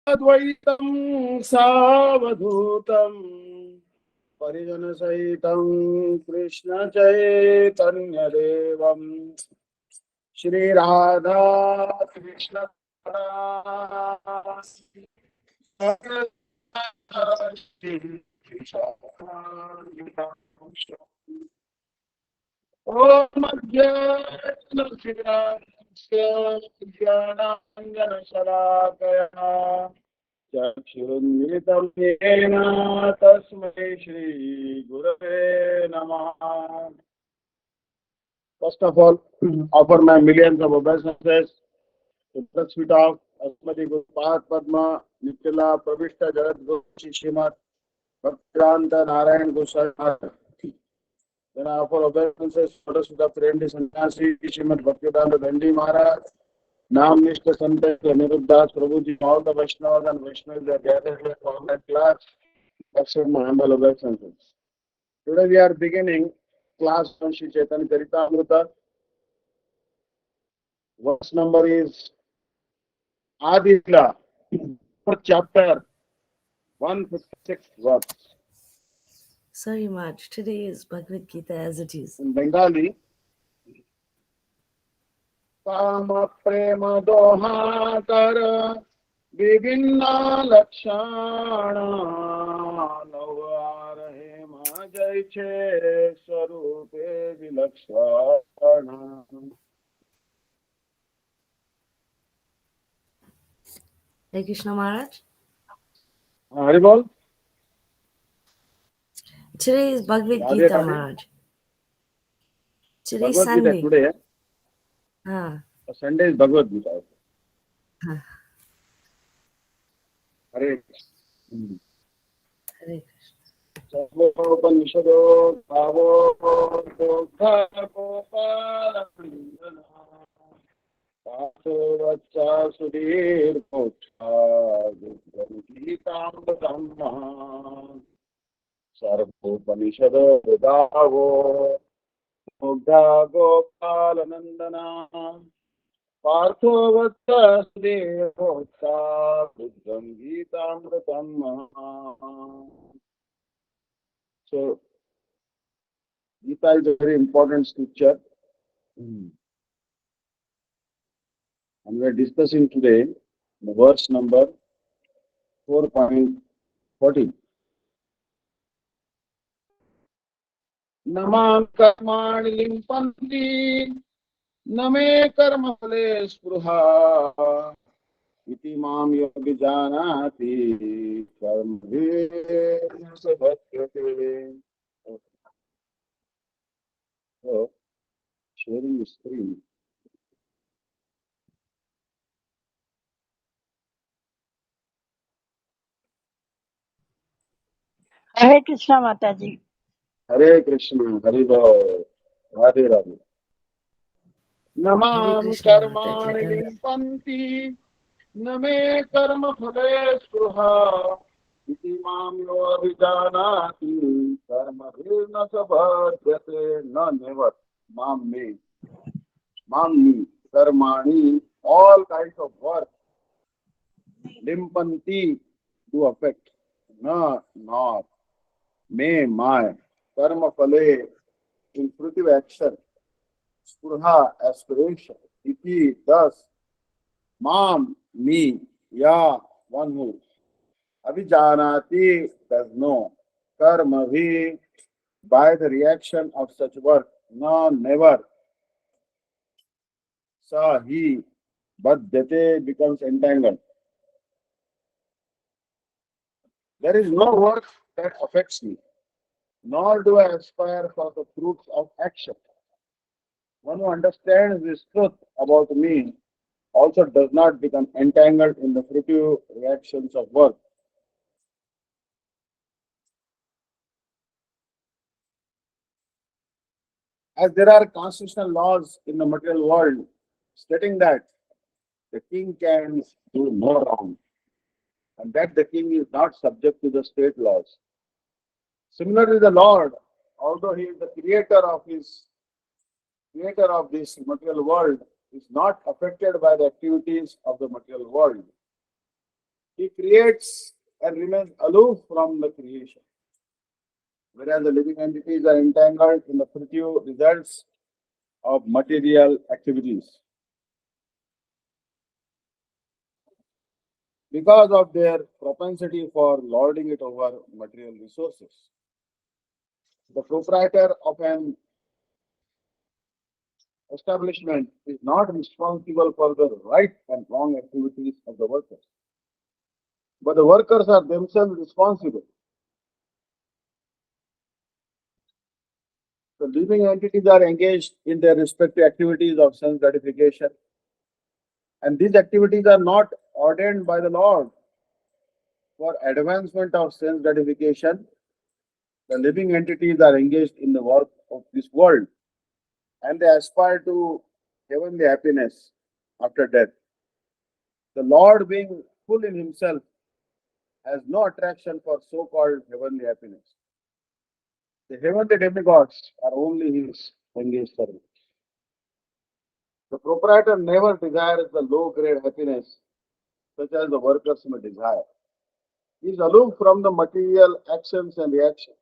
Advaitam Savadhutam Parijana Sahitam Krishna Chaitanya Devam Shri Radha Krishna Om Jnana Shalakaya Chakshurunmilitam Yena Tasmai Shri Gurave Namaha. First of all, offer my millions of obeisances to the feet of Asmati Gopad Padma Nitila Pravishta Jagat Goshi Srimad Bhakti-Vidanta Narayan Goswami Maharaj. Then I offer obeisances to the feet of friend Sannyasi Srimad Bhakti-Vidanta Dandi Maharaj. Nam Nishta Santa Aniruddhas Prabhuji, all the Vaishnavas and Vaishnavas are gathered here for that class. Accept my humble obeisances. Today we are beginning class on Shri Chaitanya Charitamrita. Verse number is Adila, fourth chapter, 156 verse. Sorry, March. Today is Bhagavad-Gita as it is. In Bengali, Kama Prema Dohakara Vivinna Lakshana Navarahe Majai Che Swarupe Vilakshana. Hare Krishna Maharaj. Haribol? Today is Bhagavad-Gita Maharaj. Today is Bhagavad Gita Sunday. today. Sunday is Bhagavad Gita. Hare Krishna. Hare Krishna. Sarvopaniषदो bhavo dogha gopala Paso vacha sudhir moksha Gita Dhamma Sarvopaniषदो bhavo dogha gopala nandana Partho vacha sudhir moksha Gita Dhamma. So, Gita is a very important scripture. And we are discussing today the verse number 4.14. Namam karmani limpanti name karma phale spruha iti mam yogi janati karma sabhatyate. So, sharing the screen. Hare Krishna Mataji. Hare Krishna, Hare Bol, Radhe Radhe. Namam karmani limpanti name karma phale spruha iti mam yo abhijanati karma bhirna sabhadyate. No, never. Me, karmani, all kinds of work. Limpanti, to affect. No, not. My. Karma phale, in fruitive action. Spurha, aspiration. Iti, thus. Mam, me. Ya, one who. Abhijanati, does know. Karma, bhi, by the reaction of such work. No, never. Sa, he. Badyate, becomes entangled. There is no work that affects me, nor do I aspire for the fruits of action. One who understands this truth about me also does not become entangled in the fruitive reactions of work. As there are constitutional laws in the material world stating that the king can do no wrong and that the king is not subject to the state laws. Similarly, the Lord, although he is the creator of this material world, is not affected by the activities of the material world. He He creates and remains aloof from the creation, whereas the living entities are entangled in the fruitive results of material activities because of their propensity for lording it over material resources. The proprietor of an establishment is not responsible for the right and wrong activities of the workers, but the workers are themselves responsible. The living entities are engaged in their respective activities of sense gratification, and these activities are not ordained by the Lord for advancement of sense gratification. The living entities are engaged in the work of this world and they aspire to heavenly happiness after death. The Lord, being full in himself, has no attraction for so called heavenly happiness. The heavenly demigods are only his engaged servants. The proprietor never desires the low grade happiness such as the workers may desire. He is aloof from the material actions and reactions.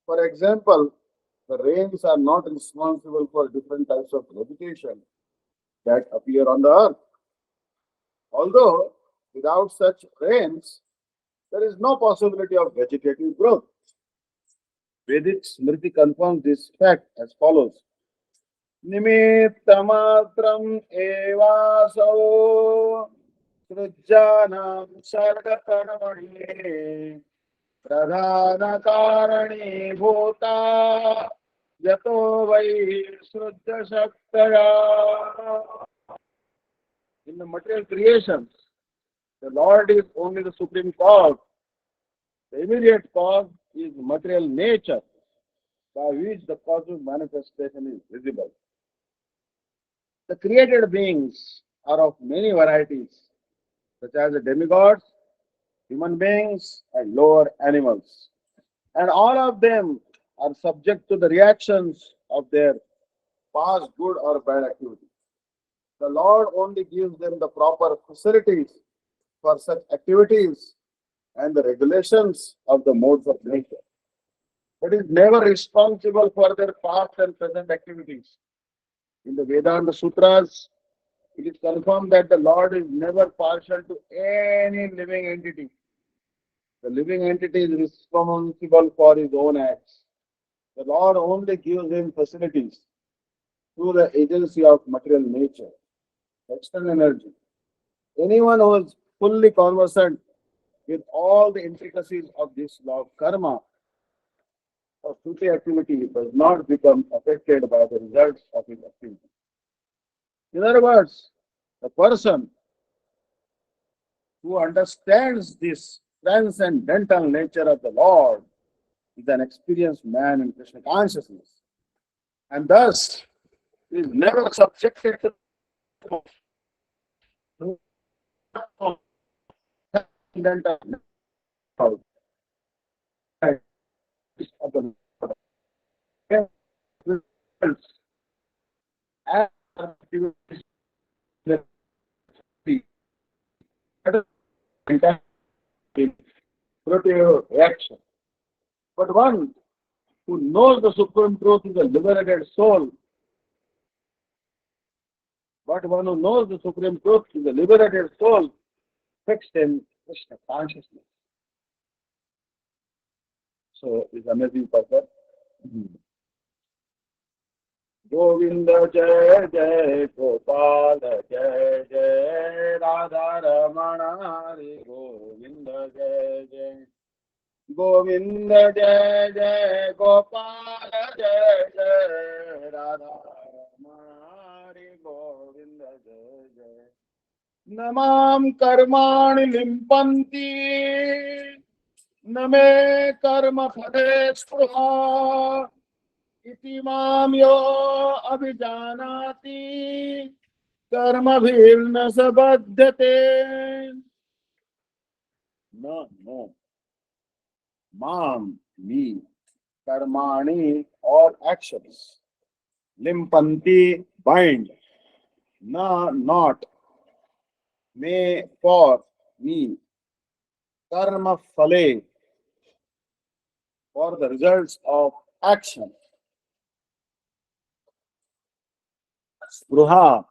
For example, the rains are not responsible for different types of vegetation that appear on the earth. Although, without such rains, there is no possibility of vegetative growth. Vedic Smriti confirms this fact as follows. Nimittamatram evaso srujjanam sargakarmani pradhana karani bhota yato vai srujya shaktaya. In the material creations, the Lord is only the supreme cause. The immediate cause is material nature, by which the cosmic manifestation is visible. The created beings are of many varieties, such as the demigods, human beings, and lower animals. And all of them are subject to the reactions of their past good or bad activities. The Lord only gives them the proper facilities for such activities and the regulations of the modes of nature, but is never responsible for their past and present activities. In the Vedanta Sutras, it is confirmed that the Lord is never partial to any living entity. The living entity is responsible for his own acts. The Lord only gives him facilities through the agency of material nature, external energy. Anyone who is fully conversant with all the intricacies of this law of karma or Shruti activity does not become affected by the results of his activity. In other words, the person who understands this transcendental nature of the Lord is an experienced man in Krishna consciousness, and thus is never subjected to transcendental of the results and activities that be productive reaction. But one who knows the supreme truth is a liberated soul. But one who knows the supreme truth is a liberated soul fixed in Krishna consciousness. So it's amazing purpose. Govinda Jai Jai Gopal Jai Jai Radha Ramana Hari Govinda Jai Jai Govinda Jai Jai Gopal Jai Jai Radha Ramana Hari Govinda Jai Jai Namam Karmani Limpanti Name Karma Phale Spruha Iti Mam Yo Abhijanati Karma Bhilna Sabadhyate. No. Mam, me. Karmani, all actions. Limpanti, bind. Not. Me, for, me. karma phale, for the results of action. Spruha,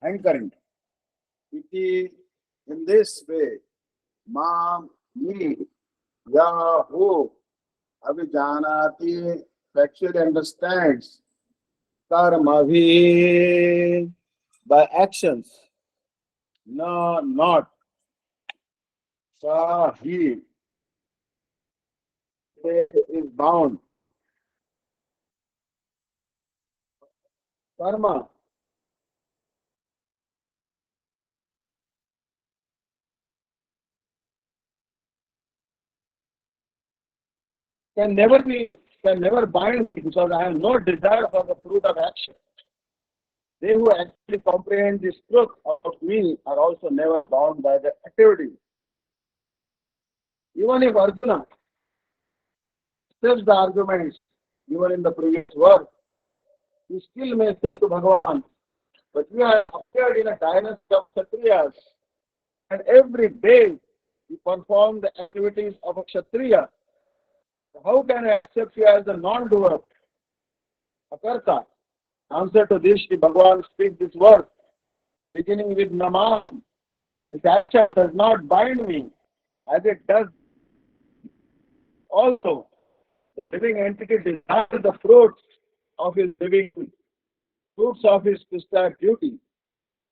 hankering. Iti, in this way, mam, me, yahu, abhijanati, actually understands karma bhi, by actions. No, not sa he is bound. Karma can never be, can never bind me because I have no desire for the fruit of action. They who actually comprehend this truth of me are also never bound by the activity. Even if Arjuna accepts the arguments given in the previous verse, he still may say to Bhagavan, but you have appeared in a dynasty of Kshatriyas, and every day you perform the activities of a Kshatriya. How can I accept you as a non-doer, a karta? Answer to this, Sri Bhagavan speaks this word, beginning with Namam. This action does not bind me, as it does also. The living entity desires the fruits of his living, fruits of his prescribed duty,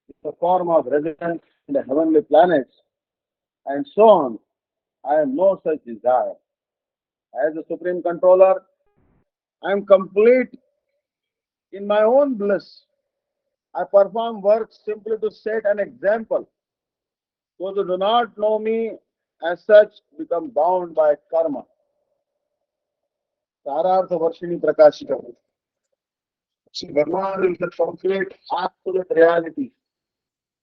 in the form of residence in the heavenly planets, and so on. I have no such desire. As the Supreme Controller, I am complete in my own bliss. I perform works simply to set an example. Those who do not know me as such become bound by karma. सारार्थ Varshini प्रकाशिका. See, Bhagavan is the complete absolute reality,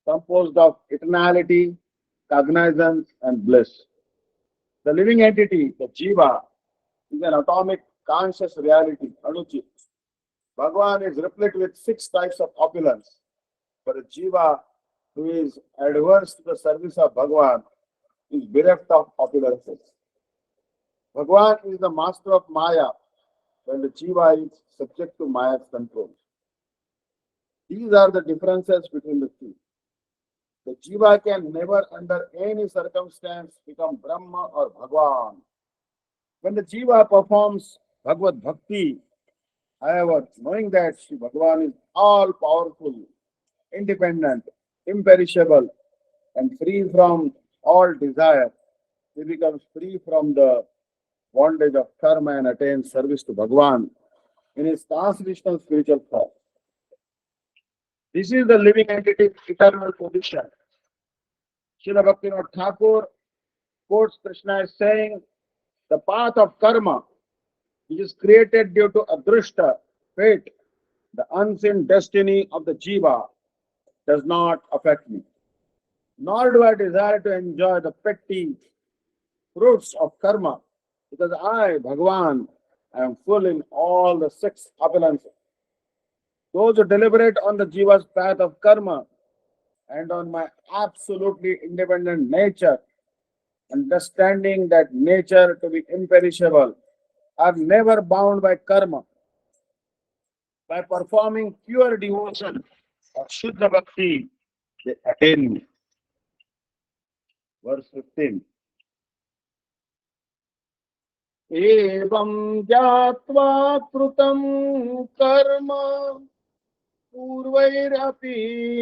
composed of eternality, cognizance, and bliss. The living entity, the jiva, is an atomic conscious reality, anuchi. Bhagavan is replete with six types of opulence. For a jiva who is adverse to the service of Bhagavan is bereft of opulences. Bhagavan is the master of Maya, when the jiva is subject to Maya's control. These are the differences between the two. The jiva can never, under any circumstance, become Brahma or Bhagavan. When the jiva performs Bhagavad Bhakti, however, knowing that Sri Bhagavan is all powerful, independent, imperishable, and free from all desire, he becomes free from the bondage of karma and attains service to Bhagavan in his transcendental spiritual form. This is the living entity's eternal position. Srila Bhaktivinoda Thakur quotes Krishna as saying, the path of karma, which is created due to adrishta, fate, the unseen destiny of the jiva, does not affect me. Nor do I desire to enjoy the petty fruits of karma, because I, Bhagavan, am full in all the six opulences. Those who deliberate on the jiva's path of karma and on my absolutely independent nature, understanding that nature to be imperishable, are never bound by karma. By performing pure devotion or Shuddha Bhakti, they attain me. Verse 15. एवं ज्ञात्वा कृतं कर्म पूर्वैरपि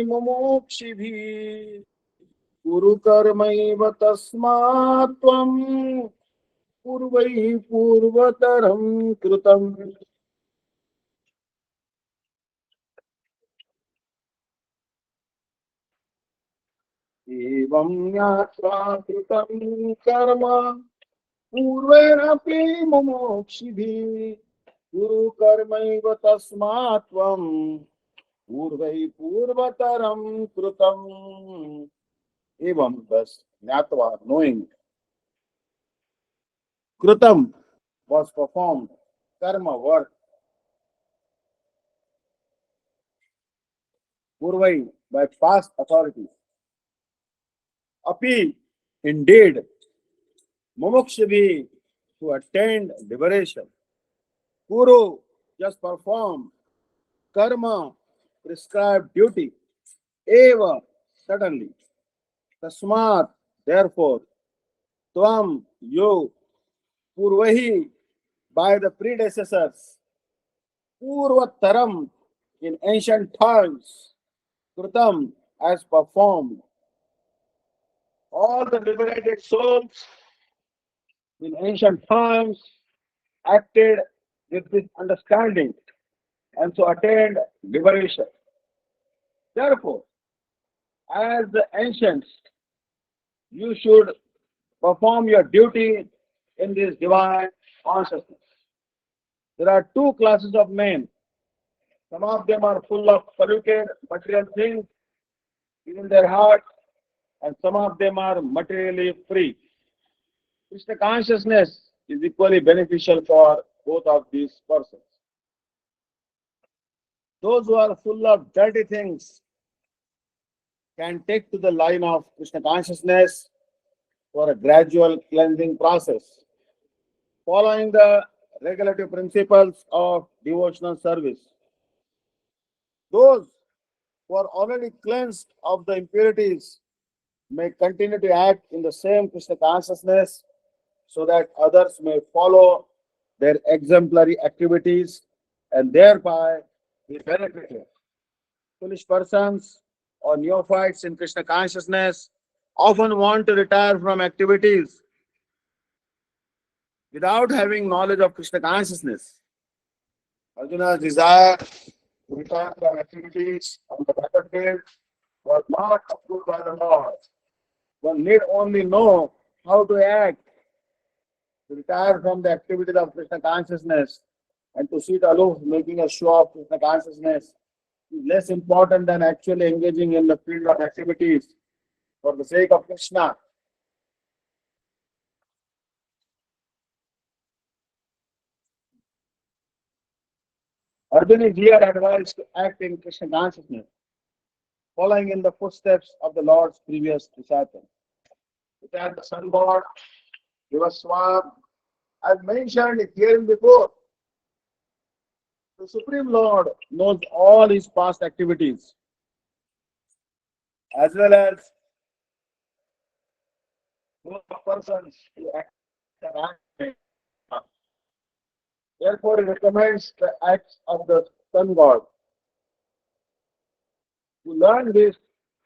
मुमुक्षिभिः कुरु कर्मैव तस्मात् त्वं पूर्वैः पूर्वतरं कृतम्. एवं ज्ञात्वा कृतं कर्म पूर्वैरपि मुमुक्षिभिः कुरु कर्मैव तस्मात् त्वं पूर्वैः पूर्वतरं कृतम्. Evam, thus, Jnatva, knowing, Krutam was performed, karma, work, Purvai, by past authorities. Api, indeed, Mumukshubhi, who attained liberation. Kuru, just perform. Karma, prescribed duty. Eva, suddenly. Tasmat, therefore. Tvam, you. Purvahi, by the predecessors. Purvataram, in ancient times. Krutam, as performed. All the liberated souls in ancient times acted with this understanding and so attained liberation. Therefore, as the ancients, you should perform your duty in this divine consciousness. There are two classes of men. Some of them are full of polluted material things in their heart, and some of them are materially free. Krishna consciousness is equally beneficial for both of these persons. Those who are full of dirty things can take to the line of Krishna consciousness for a gradual cleansing process, following the regulative principles of devotional service. Those who are already cleansed of the impurities may continue to act in the same Krishna consciousness so that others may follow their exemplary activities and thereby be benefited. Foolish persons or neophytes in Krishna consciousness often want to retire from activities without having knowledge of Krishna consciousness. Arjuna's desire to retire from activities on the battlefield was not approved by the Lord. One need only know how to act to retire from the activities of Krishna consciousness and to sit aloof, making a show of Krishna consciousness is less important than actually engaging in the field of activities for the sake of Krishna. Arjuna is here advised to act in Krishna consciousness, following in the footsteps of the Lord's previous disciple. It had the sun god, Devaswam, as mentioned here before. The Supreme Lord knows all his past activities as well as those persons who act. Therefore, he recommends the acts of the sun god. To learn this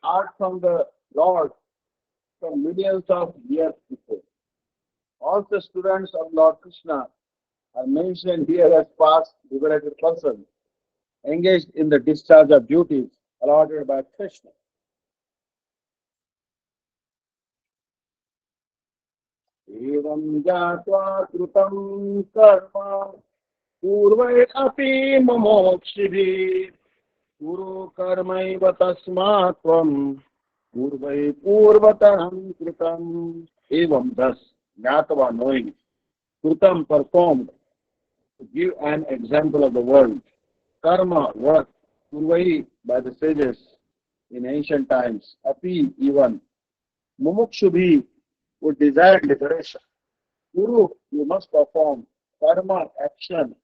art from the Lord from millions of years before. All the students of Lord Krishna are mentioned here as past liberated persons engaged in the discharge of duties allotted by Krishna. एवं ज्ञात्वा कृतं कर्म पूर्वै अपि मुमुक्षुभिः कुरु कर्मैव तस्मात् त्वं पूर्वै पूर्वतरं कृतं. Evam, thus, Jnatva, knowing, Krutam, performed, to give an example of the world. Karma, work, Purvai, by the sages in ancient times. Api, even. Mumukshubhi, who desired liberation. Guru, you must perform. Karma, action.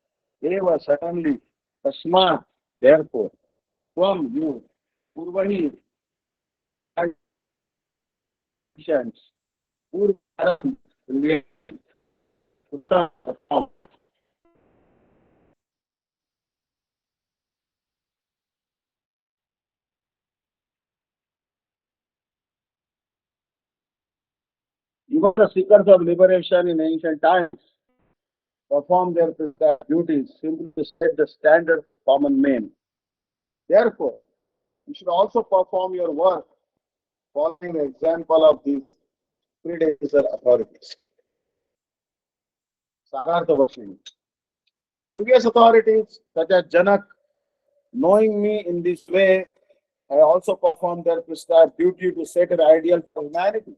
Eva, certainly. Tasmat, therefore. Tvam, you. Purvahi, actions. Purvaram, perform. Even the seekers of liberation in ancient times perform their prescribed duties simply to set the standard for common men. Therefore, you should also perform your work following the example of these predecessor authorities. Sagartha. Previous authorities, such as Janak, knowing me in this way, I also perform their prescribed duty to set an ideal for humanity.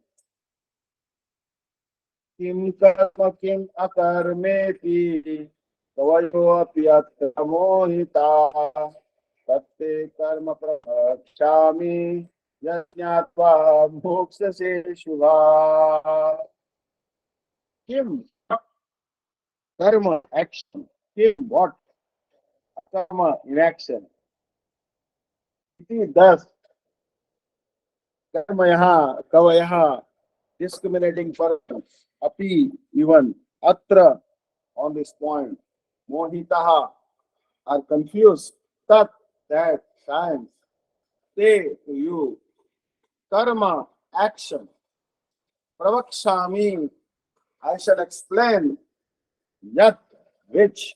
Kim karma kim akarmeti tavayopi atra mohita tatte karma prachami yajnatva mokshase shubha. Kim, karma, action. Kim, what? Karma, inaction. Iti, thus, karmayaha, kavayaha, discriminating persons. Api, even. Atra, on this point. Mohitaha, are confused. Tat, that, science. Te, to you. Karma, action. Pravakshami, I shall explain. Yat, which.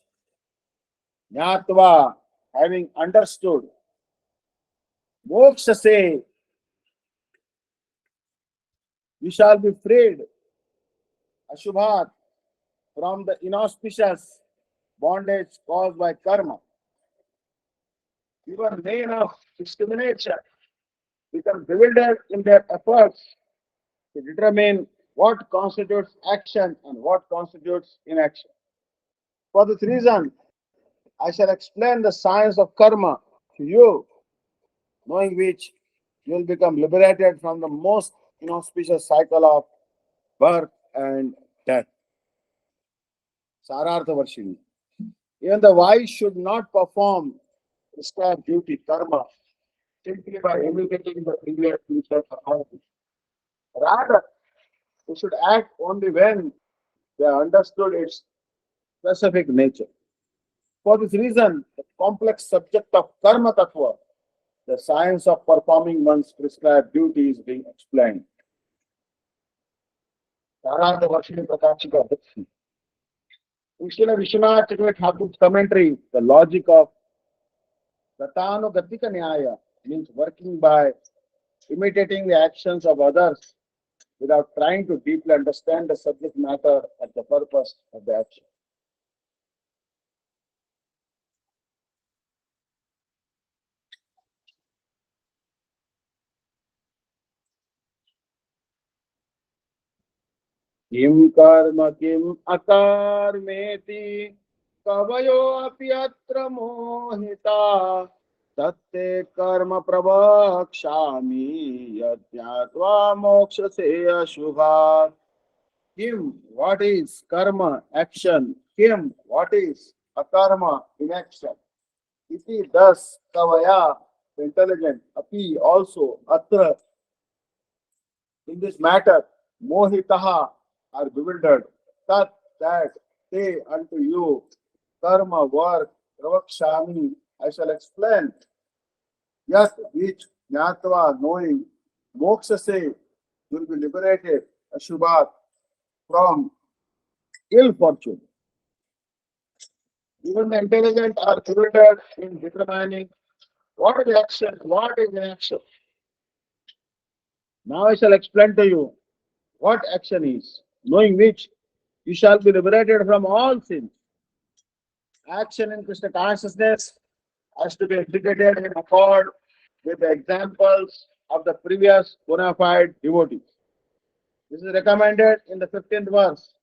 Jnatva, having understood. Moksha say, you shall be freed. Ashubhat, from the inauspicious bondage caused by karma. Even men of discrimination become bewildered in their efforts to determine what constitutes action and what constitutes inaction. For this reason, I shall explain the science of karma to you, knowing which you will become liberated from the most inauspicious cycle of birth and death. Sarartha Varshini. Even the wise should not perform prescribed duty, karma, simply by imitating the previous teacher's authority. Rather, they should act only when they understood its specific nature. For this reason, the complex subject of karma tattva, the science of performing one's prescribed duty, is being explained. Sarartha Varshini Prakashika Bhakti. In Srila Vishwanath Chakravarti Thakur's commentary, the logic of Gatanugatika Nyaya means working by imitating the actions of others without trying to deeply understand the subject matter and the purpose of the action. Kim karma kim akarmeti kavayo api atra mohita tatte karma pravakshami yajnatva moksha se ashubha. Kim, what is karma, action? Kim, what is akarma, inaction? Iti, thus, kavaya, intelligent, api, also, atra, in this matter, mohitaha, are bewildered, tat, that, te, unto you, karma, work, pravakshami, I shall explain, yat, which, jnatva, knowing, moksha se, will be liberated, ashubhat, from ill fortune. Even the intelligent are bewildered in determining what is action, what is inaction. Now I shall explain to you what action is, knowing which you shall be liberated from all sins. Action in Krishna consciousness has to be executed in accord with the examples of the previous bona fide devotees. This is recommended in the 15th verse.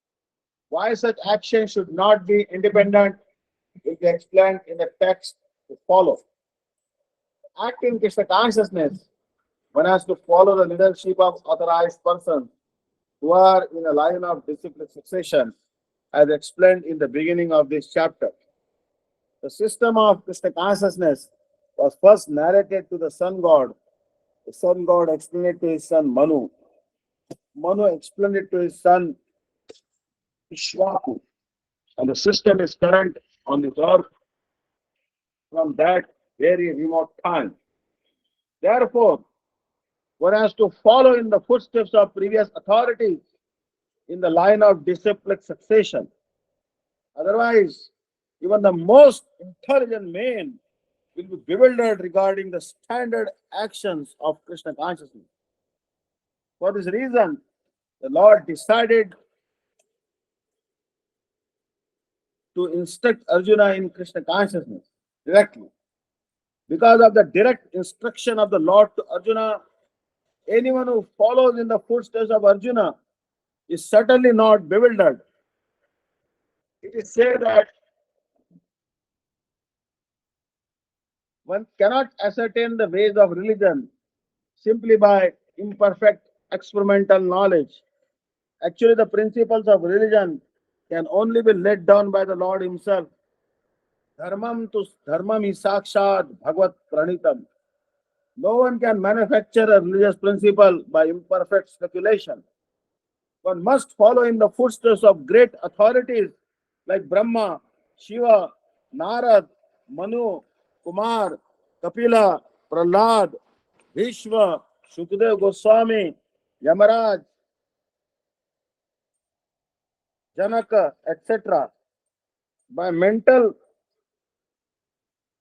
Why such action should not be independent will be explained in the text to follow. Acting Krishna consciousness, one has to follow the leadership of authorized persons who are in a line of disciplined succession, as explained in the beginning of this chapter. The system of Krishna consciousness was first narrated to the sun god. The sun god explained it to his son Manu. Manu explained it to his son Ishwaku. And the system is current on this earth from that very remote time. Therefore, one has to follow in the footsteps of previous authorities in the line of disciplic succession. Otherwise, even the most intelligent man will be bewildered regarding the standard actions of Krishna consciousness. For this reason, the Lord decided to instruct Arjuna in Krishna consciousness directly. Because of the direct instruction of the Lord to Arjuna, anyone who follows in the footsteps of Arjuna is certainly not bewildered. It is said that one cannot ascertain the ways of religion simply by imperfect experimental knowledge. Actually, the principles of religion can only be laid down by the Lord Himself. Dharmam is sakshat bhagavad pranitam. No one can manufacture a religious principle by imperfect speculation. One must follow in the footsteps of great authorities like Brahma, Shiva, Narad, Manu, Kumar, Kapila, Prahlad, Vishwa, Shukdev Goswami, Yamaraj, Janaka, etc. By mental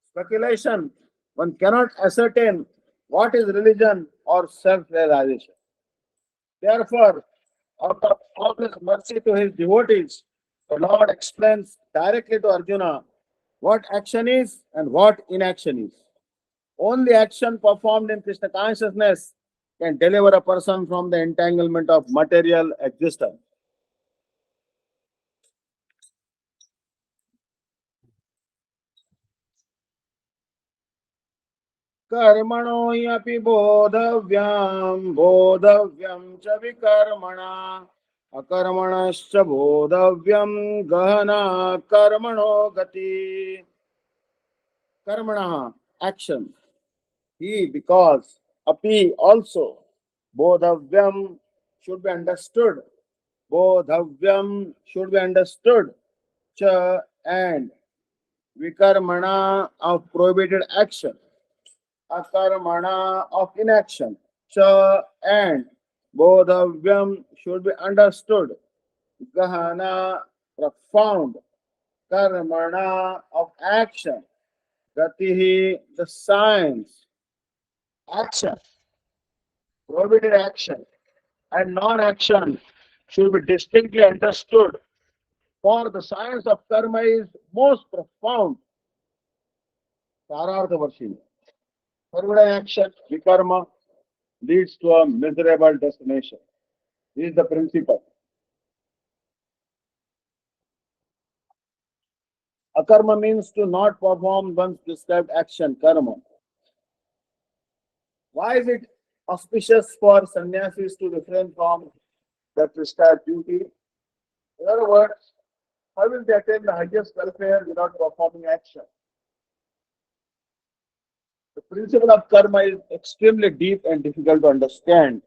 speculation, one cannot ascertain what is religion or self-realization. Therefore, out of all his mercy to his devotees, the Lord explains directly to Arjuna what action is and what inaction is. Only action performed in Krishna consciousness can deliver a person from the entanglement of material existence. कर्मणो ह्यपि बोधव्यं च विकर्मणा अकर्मणश्च बोधव्यं गहना कर्मणो गति. Karmana, action. He, because, api, also. Bodhavyam should be understood. Bodhavyam should be understood. Cha, and. Vikarmana, of prohibited action. Akarmana, of inaction. Cha, and. Bodhavyam should be understood. Gahana, profound. Karmana, of action. Gatihi, the science. Action, prohibited action, and non-action should be distinctly understood. For the science of karma is most profound. Sarartha-varshini. Forbidden action, vikarma, leads to a miserable destination. This is the principle. Akarma means to not perform one's prescribed action, karma. Why is it auspicious for sannyasis to refrain from the prescribed duty? In other words, how will they attain the highest welfare without performing action? The principle of karma is extremely deep and difficult to understand.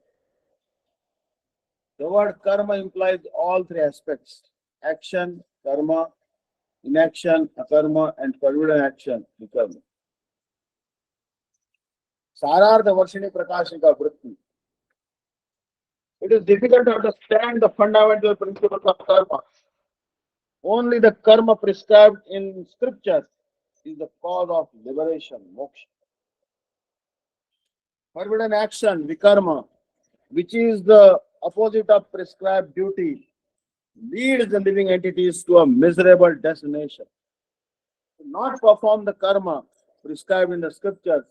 The word karma implies all three aspects: action, karma, inaction, akarma, and forbidden action, vikarma. Sarartha Varshini Prakashika Vritti. It is difficult to understand the fundamental principles of karma. Only the karma prescribed in scriptures is the cause of liberation, moksha. Forbidden action, vikarma, which is the opposite of prescribed duty, leads the living entities to a miserable destination. To not perform the karma prescribed in the scriptures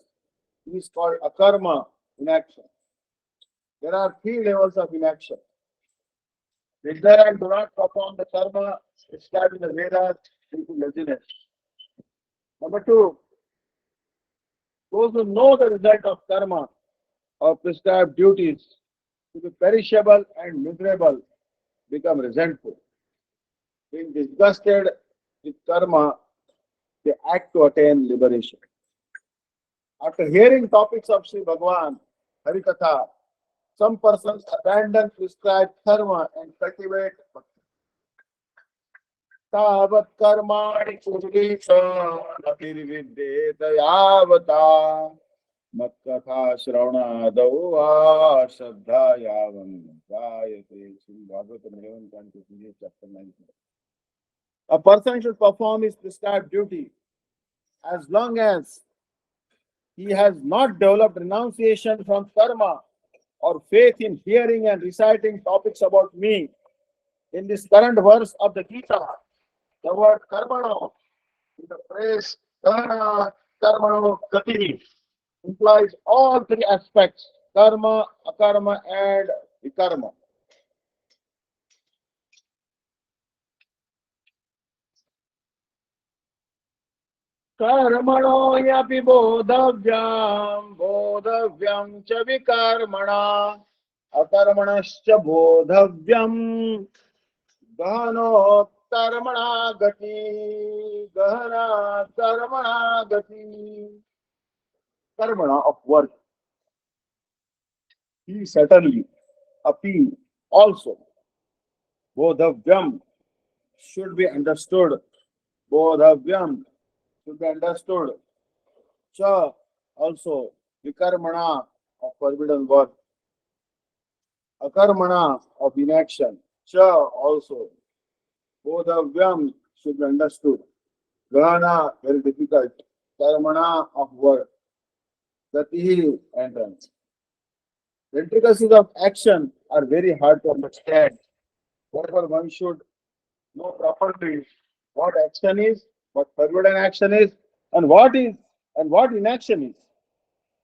is called akarma, inaction. There are three levels of inaction. Ignorant do not perform the karma prescribed in the Vedas due to laziness. Number two, those who know the result of karma or prescribed duties to be perishable and miserable become resentful. Being disgusted with karma, they act to attain liberation. After hearing topics of Sri Bhagavan, Harikatha, some persons abandon prescribed karma and cultivate bhakti. Tavat karmani purisa napirvidyeta yavata matkatha shravanadau va shraddha yavam jayate. Sri Bhagavatam 11.28, chapter 19. A person should perform his prescribed duty as long as he has not developed renunciation from karma or faith in hearing and reciting topics about me. In this current verse of the Gita, the word karmano, in the phrase karma, karmano, gati, implies all three aspects: karma, akarma, and vikarma. Karmano yapi bodhavyam, bodhavyam cha vikarmana, अकर्मणश्च बोधव्यम गहनोत्तर्मणा गति गहना कर्मणा गति कर्मणा of work he certainly api also bodhavyam should be understood bodhavyam should be understood cha also vikarmana of forbidden work akarmana of inaction cha also bodhavyam should be understood gana very difficult karmana of work gati entrance. The intricacies of action are very hard to understand. Therefore, one should know properly what action is, what forbidden action is, and what is and what inaction is.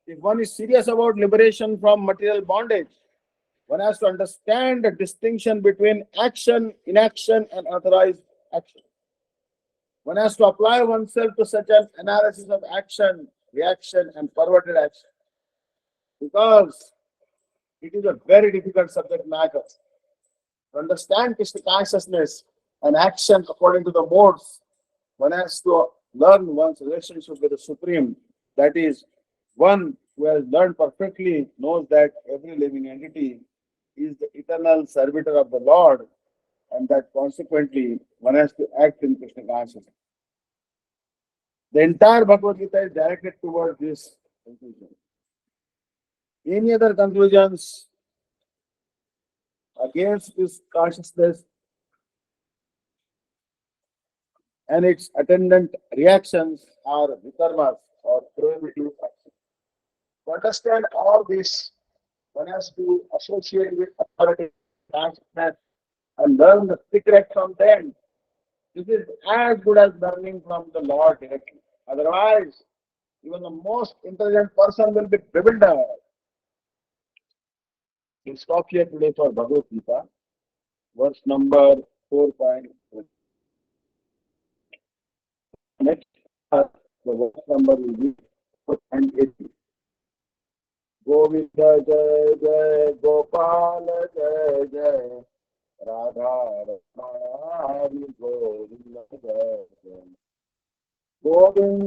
If one is serious about liberation from material bondage, one has to understand the distinction between action, inaction, and authorized action. One has to apply oneself to such an analysis of action, reaction, and perverted action because it is a very difficult subject matter. To understand Krishna consciousness and action according to the modes, one has to learn one's relationship with the Supreme. That is, one who has learned perfectly knows that every living entity is the eternal servitor of the Lord, and that consequently one has to act in Krishna consciousness. The entire Bhagavad Gita is directed towards this conclusion. Any other conclusions against this consciousness and its attendant reactions are vikarmas or prohibitive actions. To understand all this, one has to associate with authority consciousness and learn the secret from them. This is as good as learning from the Lord directly. Otherwise, even the most intelligent person will be bewildered. We'll stop here today for Bhagavad Gita, verse number 4.1. Next, the verse number will be 4.80. Govind जय जय गोपाल जय जय राधा रमण हरि गोविंद जय जय गोविंद